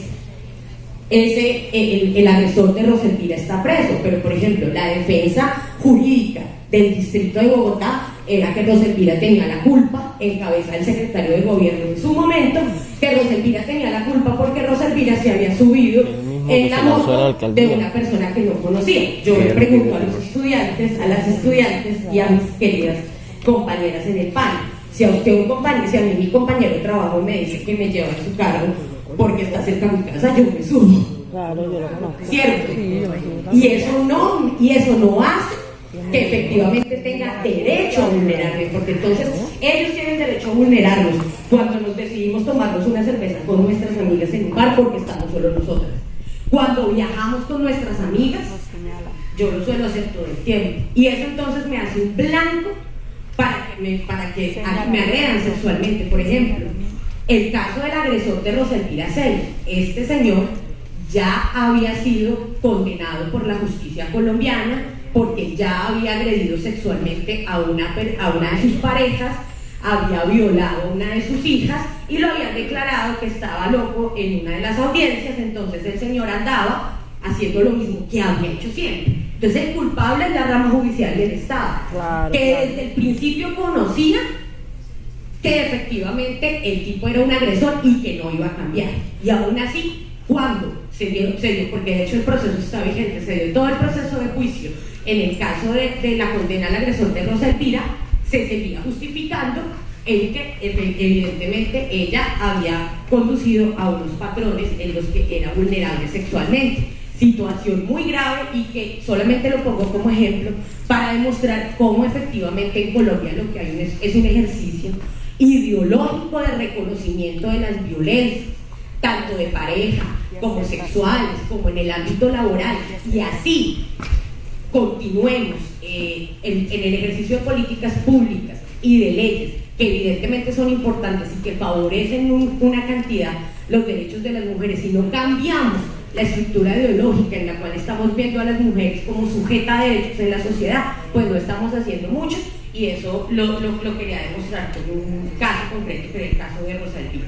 el agresor de Roselvira está preso, pero por ejemplo la defensa jurídica del distrito de Bogotá era que Roselvira tenía la culpa, en cabeza del secretario de gobierno en su momento, que Roselvira tenía la culpa porque Roselvira se había subido en la moto de una persona que no conocía. Yo le pregunto a los estudiantes, a las estudiantes y a mis queridas compañeras en el panel: si a usted si a mí mi compañero de trabajo me dice que me lleva en su carro porque está cerca de mi casa, yo me subo. Claro, yo lo conozco. ¿Cierto? Sí, y eso no hace que efectivamente tenga derecho a vulnerarme, porque entonces ellos tienen derecho a vulnerarnos cuando nos decidimos tomarnos una cerveza con nuestras amigas en un bar porque estamos solo nosotras. Cuando viajamos con nuestras amigas, yo lo suelo hacer todo el tiempo, y eso entonces me hace un blanco para que me agredan sexualmente. Por ejemplo, el caso del agresor de Roselvira Celi, este señor ya había sido condenado por la justicia colombiana porque ya había agredido sexualmente a una de sus parejas, había violado a una de sus hijas y lo habían declarado que estaba loco en una de las audiencias. Entonces el señor andaba haciendo lo mismo que había hecho siempre. Entonces el culpable es la rama judicial del Estado, que desde el principio conocía que efectivamente el tipo era un agresor y que no iba a cambiar. Y aún así, cuando se dio, porque de hecho el proceso está vigente, se dio todo el proceso de juicio en el caso de la condena al agresor de Roselvira, se seguía justificando en que evidentemente ella había conducido a unos patrones en los que era vulnerable sexualmente. situación muy grave y que solamente lo pongo como ejemplo para demostrar cómo efectivamente en Colombia lo que hay es un ejercicio ideológico de reconocimiento de las violencias, tanto de pareja como sexuales, como en el ámbito laboral, y así continuemos en el ejercicio de políticas públicas y de leyes que evidentemente son importantes y que favorecen una cantidad los derechos de las mujeres. Si no cambiamos la estructura ideológica en la cual estamos viendo a las mujeres como sujeta de derechos en la sociedad, pues no estamos haciendo mucho, y eso lo quería demostrar con un caso concreto, que era el caso de Rosalía.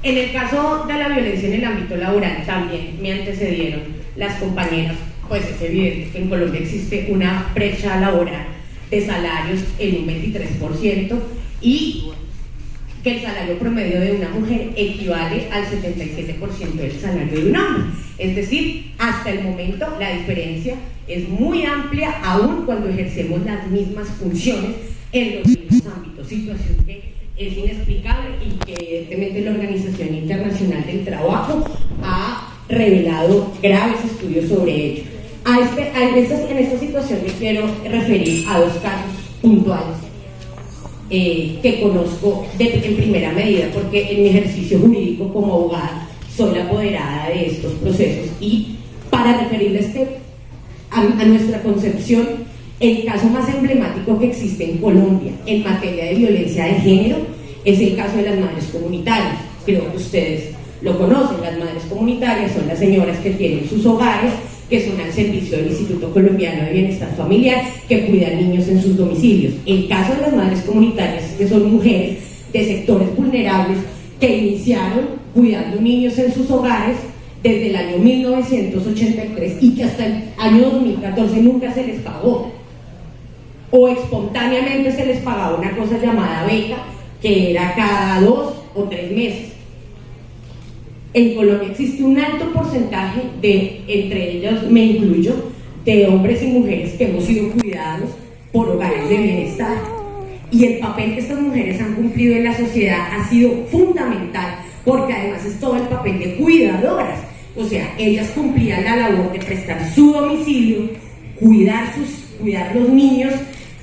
En el caso de la violencia en el ámbito laboral también me antecedieron las compañeras, pues es evidente que en Colombia existe una brecha laboral de salarios en un 23% y que el salario promedio de una mujer equivale al 77% del salario de un hombre. Es decir, hasta el momento la diferencia es muy amplia, aún cuando ejercemos las mismas funciones en los mismos ámbitos, situación que es inexplicable y que evidentemente la Organización Internacional del Trabajo ha revelado graves estudios sobre ello. En esta situación me quiero referir a dos casos puntuales que conozco en primera medida, porque en mi ejercicio jurídico como abogada soy la apoderada de estos procesos, y para referirles a nuestra concepción, el caso más emblemático que existe en Colombia en materia de violencia de género es el caso de las madres comunitarias. Creo que ustedes lo conocen. Las madres comunitarias son las señoras que tienen sus hogares, que son al servicio del Instituto Colombiano de Bienestar Familiar, que cuidan niños en sus domicilios. El caso de las madres comunitarias es que son mujeres de sectores vulnerables que iniciaron cuidando niños en sus hogares desde el año 1983 y que hasta el año 2014 nunca se les pagó, o espontáneamente se les pagaba una cosa llamada beca, que era cada 2 o 3 meses. En Colombia existe un alto porcentaje entre ellos me incluyo, de hombres y mujeres que hemos sido cuidados por hogares de bienestar, y el papel que estas mujeres han cumplido en la sociedad ha sido fundamental, porque además es todo el papel de cuidadoras. O sea, ellas cumplían la labor de prestar su domicilio, cuidar los niños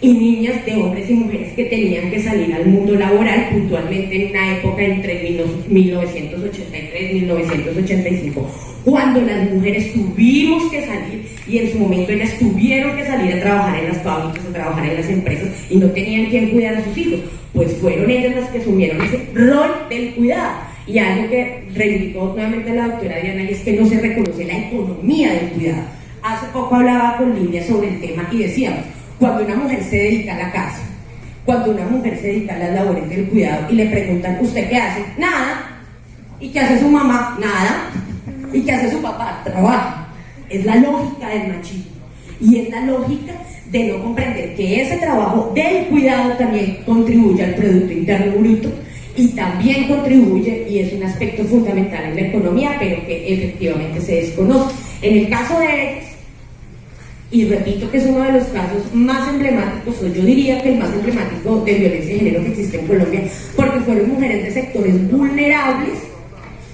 y niñas de hombres y mujeres que tenían que salir al mundo laboral, puntualmente en una época entre 1983 y 1985, cuando las mujeres tuvimos que salir, y en su momento ellas tuvieron que salir a trabajar en las fábricas, a trabajar en las empresas, y no tenían quien cuidar a sus hijos, pues fueron ellas las que asumieron ese rol del cuidado. Y algo que reivindicó nuevamente la doctora Diana, y es que no se reconoce la economía del cuidado. Hace poco hablaba con Lidia sobre el tema y decíamos, cuando una mujer se dedica a la casa, cuando una mujer se dedica a las labores del cuidado y le preguntan, ¿usted qué hace? Nada. ¿Y qué hace su mamá? Nada. ¿Y qué hace su papá? Trabaja. Es la lógica del machismo, y es la lógica de no comprender que ese trabajo del cuidado también contribuye al Producto Interno Bruto y también contribuye, y es un aspecto fundamental en la economía, pero que efectivamente se desconoce. En el caso de ellos, y repito que es uno de los casos más emblemáticos, o yo diría que el más emblemático de violencia de género que existe en Colombia, porque fueron mujeres de sectores vulnerables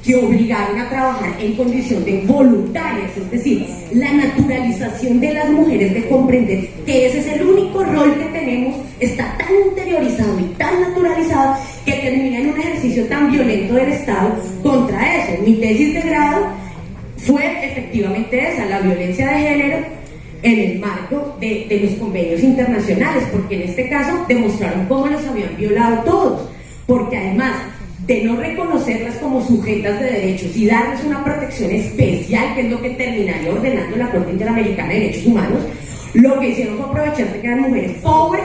que obligaron a trabajar en condición de voluntarias, es decir, la naturalización de las mujeres de comprender que ese es el único rol que tenemos, está tan interiorizado y tan naturalizado que termina en un ejercicio tan violento del Estado contra eso. Mi tesis de grado fue efectivamente esa, la violencia de género en el marco de los convenios internacionales, porque en este caso demostraron cómo los habían violado todos, porque además de no reconocerlas como sujetas de derechos y darles una protección especial, que es lo que terminaría ordenando la Corte Interamericana de Derechos Humanos, lo que hicieron fue aprovecharse que eran mujeres pobres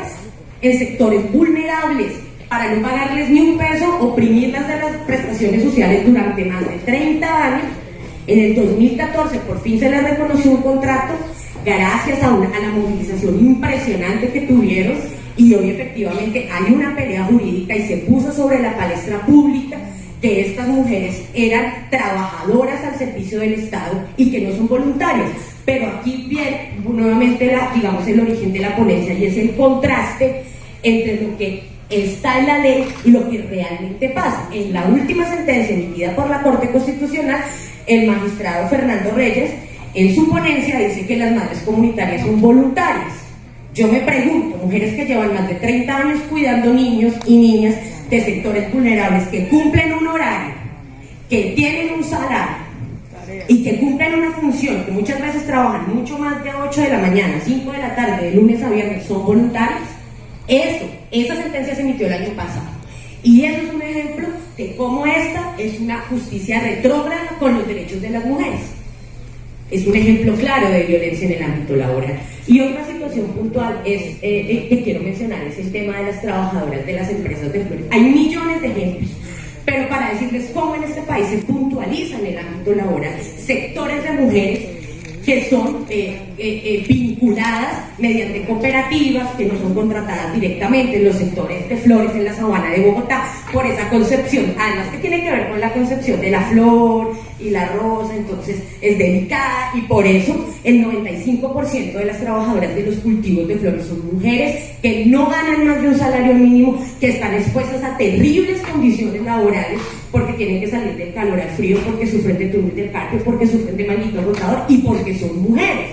en sectores vulnerables para no pagarles ni un peso, oprimirlas de las prestaciones sociales durante más de 30 años. En el 2014 por fin se les reconoció un contrato gracias a la movilización impresionante que tuvieron, y hoy efectivamente hay una pelea jurídica y se puso sobre la palestra pública que estas mujeres eran trabajadoras al servicio del Estado y que no son voluntarias. Pero aquí viene nuevamente el origen de la ponencia, y es el contraste entre lo que está en la ley y lo que realmente pasa. En la última sentencia emitida por la Corte Constitucional, el magistrado Fernando Reyes, en su ponencia dice que las madres comunitarias son voluntarias. Yo me pregunto, mujeres que llevan más de 30 años cuidando niños y niñas de sectores vulnerables, que cumplen un horario, que tienen un salario y que cumplen una función, que muchas veces trabajan mucho más de 8 de la mañana, 5 de la tarde, de lunes a viernes, son voluntarias. Esa sentencia se emitió el año pasado. Y eso es un ejemplo de cómo esta es una justicia retrógrada con los derechos de las mujeres. Es un ejemplo claro de violencia en el ámbito laboral. Y otra situación puntual que quiero mencionar es el tema de las trabajadoras de las empresas de flores. Hay millones de ejemplos, pero para decirles cómo en este país se puntualiza en el ámbito laboral sectores de mujeres que son vinculadas mediante cooperativas, que no son contratadas directamente en los sectores de flores en la sabana de Bogotá, por esa concepción, además que tiene que ver con la concepción de la flor y la rosa, entonces es delicada, y por eso el 95% de las trabajadoras de los cultivos de flores son mujeres que no ganan más de un salario mínimo, que están expuestas a terribles condiciones laborales, porque tienen que salir del calor al frío, porque sufren de tumores del carpio, porque sufren de manguito rotador y porque son mujeres.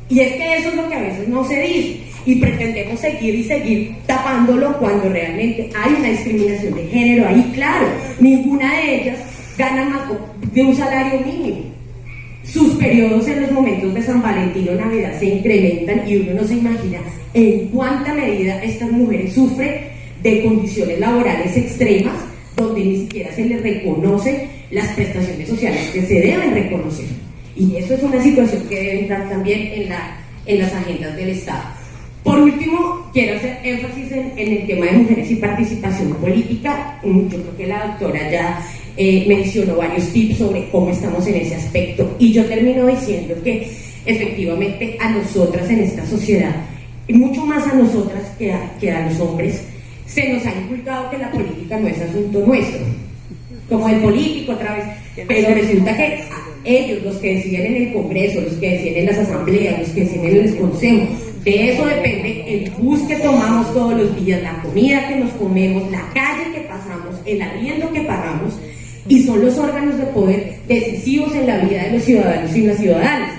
Y es que eso es lo que a veces no se dice, y pretendemos seguir tapándolo cuando realmente hay una discriminación de género ahí, claro. Ninguna de ellas gana más de un salario mínimo. Sus periodos en los momentos de San Valentín o Navidad se incrementan y uno no se imagina en cuánta medida estas mujeres sufren de condiciones laborales extremas, donde ni siquiera se les reconoce las prestaciones sociales que se deben reconocer. Y eso es una situación que debe entrar también en las agendas del Estado. Por último, quiero hacer énfasis en el tema de mujeres y participación política. Yo creo que la doctora ya mencionó varios tips sobre cómo estamos en ese aspecto, y yo termino diciendo que efectivamente a nosotras en esta sociedad, y mucho más a nosotras que a los hombres, se nos ha inculcado que la política no es asunto nuestro, como el político otra vez, pero resulta que ellos, los que deciden en el Congreso, los que deciden en las asambleas, los que deciden en el Consejo, de eso depende el bus que tomamos todos los días, la comida que nos comemos, la calle que pasamos, el arriendo que pagamos, y son los órganos de poder decisivos en la vida de los ciudadanos y las ciudadanas.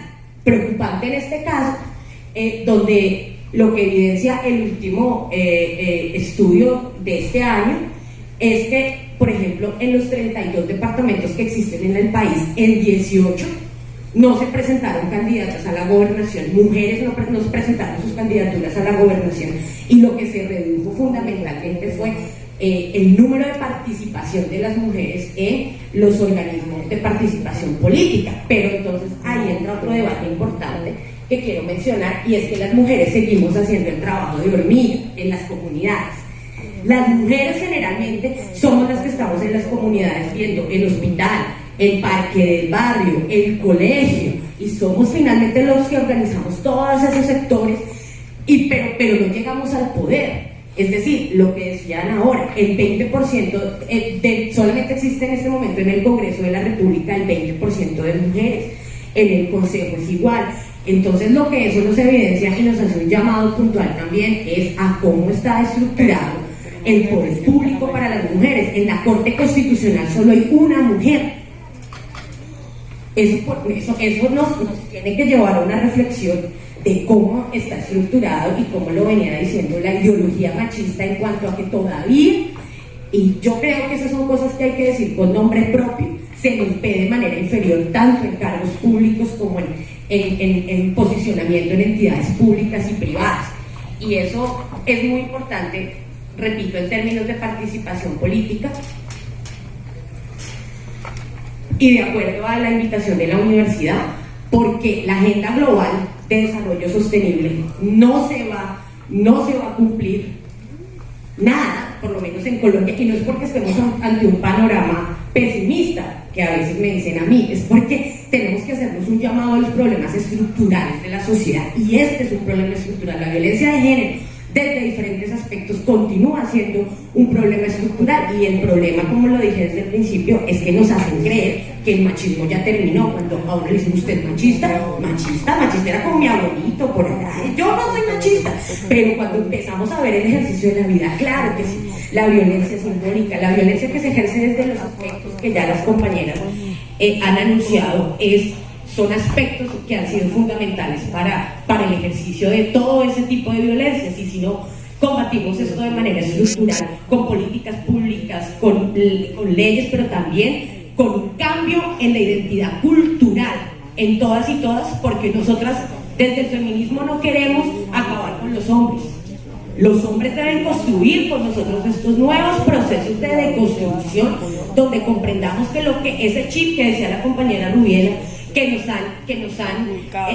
Preocupante en este caso, donde lo que evidencia el último estudio de este año es que, por ejemplo, en los 32 departamentos que existen en el país, en 18 no se presentaron candidatas a la gobernación, mujeres no se presentaron sus candidaturas a la gobernación, y lo que se redujo fundamentalmente fue el número de participación de las mujeres en los organismos de participación política. Pero entonces ahí entra otro debate importante que quiero mencionar, y es que las mujeres seguimos haciendo el trabajo de hormiga en las comunidades. Las mujeres generalmente somos las que estamos en las comunidades viendo el hospital, el parque del barrio, el colegio, y somos finalmente los que organizamos todos esos sectores, pero no llegamos al poder. Es decir, lo que decían ahora, el 20% solamente existe en este momento en el Congreso de la República el 20% de mujeres, en el Consejo es igual. Entonces lo que eso nos evidencia y nos hace un llamado puntual también es a cómo está estructurado el poder público para las mujeres. En la Corte Constitucional solo hay una mujer. Eso nos tiene que llevar a una reflexión de cómo está estructurado y cómo lo venía diciendo la ideología machista, en cuanto a que todavía, y yo creo que esas son cosas que hay que decir con nombre propio, se nos ve de manera inferior tanto en cargos públicos como en posicionamiento en entidades públicas y privadas. Y eso es muy importante, repito, en términos de participación política. Y de acuerdo a la invitación de la universidad, porque la Agenda Global de Desarrollo Sostenible no se va a cumplir nada, por lo menos en Colombia, y no es porque estemos ante un panorama pesimista, que a veces me dicen a mí, es porque tenemos que hacernos un llamado a los problemas estructurales de la sociedad, y este es un problema estructural. La violencia de género, desde diferentes aspectos, continúa siendo un problema estructural, y el problema, como lo dije desde el principio, es que nos hacen creer que el machismo ya terminó. Cuando a uno le dicen, ¿usted es machista? Machista era como mi abuelito por allá. Yo no soy machista, pero cuando empezamos a ver el ejercicio de la vida, claro que sí, la violencia simbólica, la violencia que se ejerce desde los aspectos que ya las compañeras han anunciado son aspectos que han sido fundamentales para el ejercicio de todo ese tipo de violencias. Y si no combatimos esto de manera estructural, con políticas públicas, con leyes, pero también con un cambio en la identidad cultural en todas y todas, porque nosotras desde el feminismo no queremos acabar con los hombres. Los hombres deben construir con nosotros estos nuevos procesos de deconstrucción, donde comprendamos que ese chip que decía la compañera Rubiela, que nos han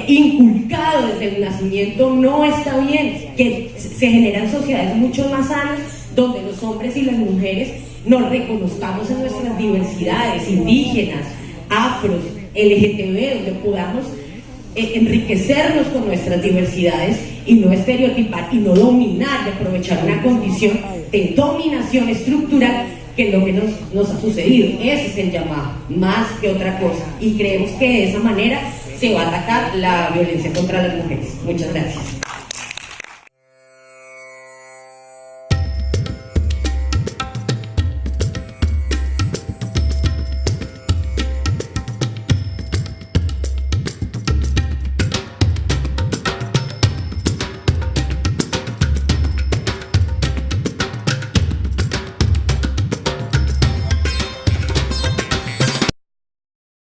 inculcado desde el nacimiento, no está bien, que se generan sociedades mucho más sanas, donde los hombres y las mujeres nos reconozcamos en nuestras diversidades, indígenas, afros, LGTB, donde podamos enriquecernos con nuestras diversidades y no estereotipar y no dominar y aprovechar una condición de dominación estructural, que es lo que nos ha sucedido. Ese es el llamado, más que otra cosa, y creemos que de esa manera se va a atacar la violencia contra las mujeres. Muchas gracias.